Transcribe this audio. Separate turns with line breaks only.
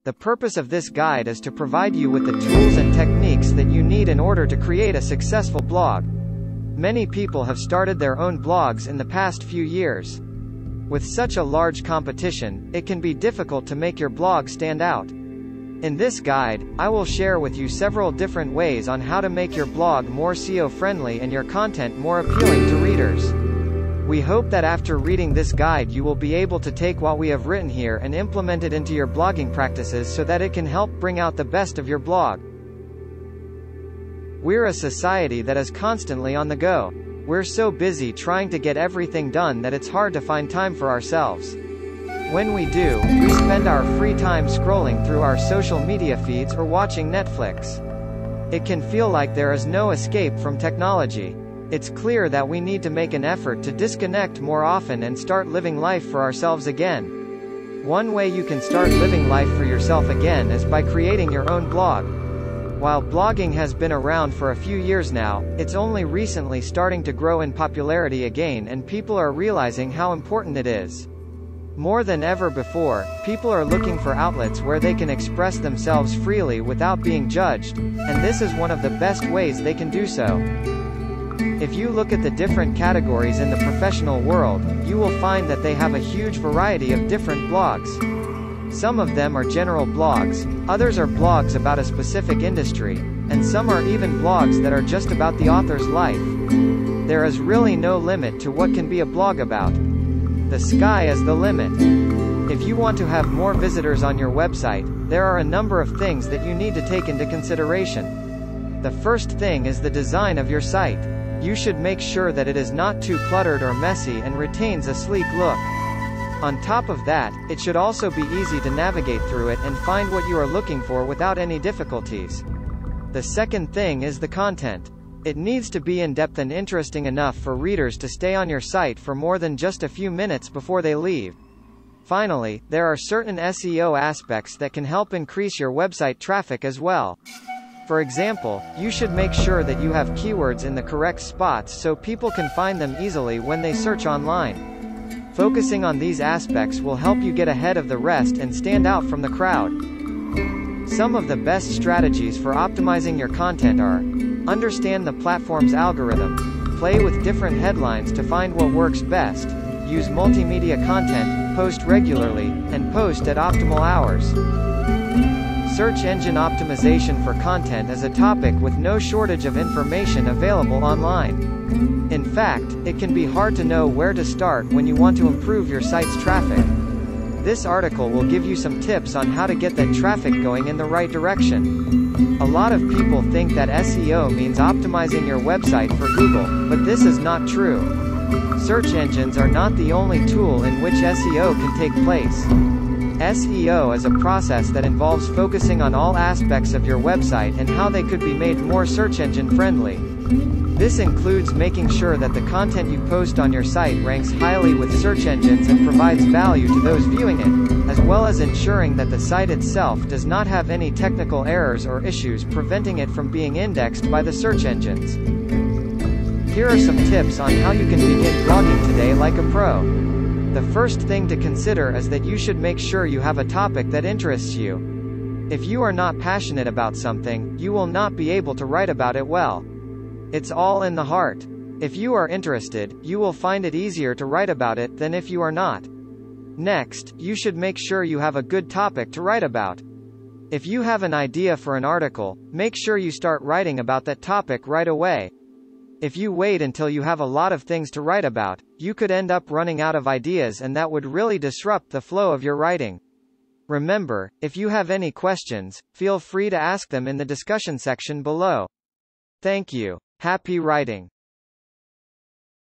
The purpose of this guide is to provide you with the tools and techniques that you need in order to create a successful blog. Many people have started their own blogs in the past few years. With such a large competition, it can be difficult to make your blog stand out. In this guide, I will share with you several different ways on how to make your blog more SEO friendly and your content more appealing to readers. We hope that after reading this guide you will be able to take what we have written here and implement it into your blogging practices so that it can help bring out the best of your blog. We're a society that is constantly on the go. We're so busy trying to get everything done that it's hard to find time for ourselves. When we do, we spend our free time scrolling through our social media feeds or watching Netflix. It can feel like there is no escape from technology. It's clear that we need to make an effort to disconnect more often and start living life for ourselves again. One way you can start living life for yourself again is by creating your own blog. While blogging has been around for a few years now, it's only recently starting to grow in popularity again, and people are realizing how important it is. More than ever before, people are looking for outlets where they can express themselves freely without being judged, and this is one of the best ways they can do so. If you look at the different categories in the professional world, you will find that they have a huge variety of different blogs. Some of them are general blogs, others are blogs about a specific industry, and some are even blogs that are just about the author's life. There is really no limit to what can be a blog about. The sky is the limit. If you want to have more visitors on your website, there are a number of things that you need to take into consideration. The first thing is the design of your site. You should make sure that it is not too cluttered or messy and retains a sleek look. On top of that, it should also be easy to navigate through it and find what you are looking for without any difficulties. The second thing is the content. It needs to be in-depth and interesting enough for readers to stay on your site for more than just a few minutes before they leave. Finally, there are certain SEO aspects that can help increase your website traffic as well. For example, you should make sure that you have keywords in the correct spots so people can find them easily when they search online. Focusing on these aspects will help you get ahead of the rest and stand out from the crowd. Some of the best strategies for optimizing your content are: understand the platform's algorithm, play with different headlines to find what works best, use multimedia content, post regularly, and post at optimal hours. Search engine optimization for content is a topic with no shortage of information available online. In fact, it can be hard to know where to start when you want to improve your site's traffic. This article will give you some tips on how to get that traffic going in the right direction. A lot of people think that SEO means optimizing your website for Google, but this is not true. Search engines are not the only tool in which SEO can take place. SEO is a process that involves focusing on all aspects of your website and how they could be made more search engine friendly. This includes making sure that the content you post on your site ranks highly with search engines and provides value to those viewing it, as well as ensuring that the site itself does not have any technical errors or issues preventing it from being indexed by the search engines. Here are some tips on how you can begin blogging today like a pro. The first thing to consider is that you should make sure you have a topic that interests you. If you are not passionate about something, you will not be able to write about it well. It's all in the heart. If you are interested, you will find it easier to write about it than if you are not. Next, you should make sure you have a good topic to write about. If you have an idea for an article, make sure you start writing about that topic right away. If you wait until you have a lot of things to write about, you could end up running out of ideas, and that would really disrupt the flow of your writing. Remember, if you have any questions, feel free to ask them in the discussion section below. Thank you. Happy writing.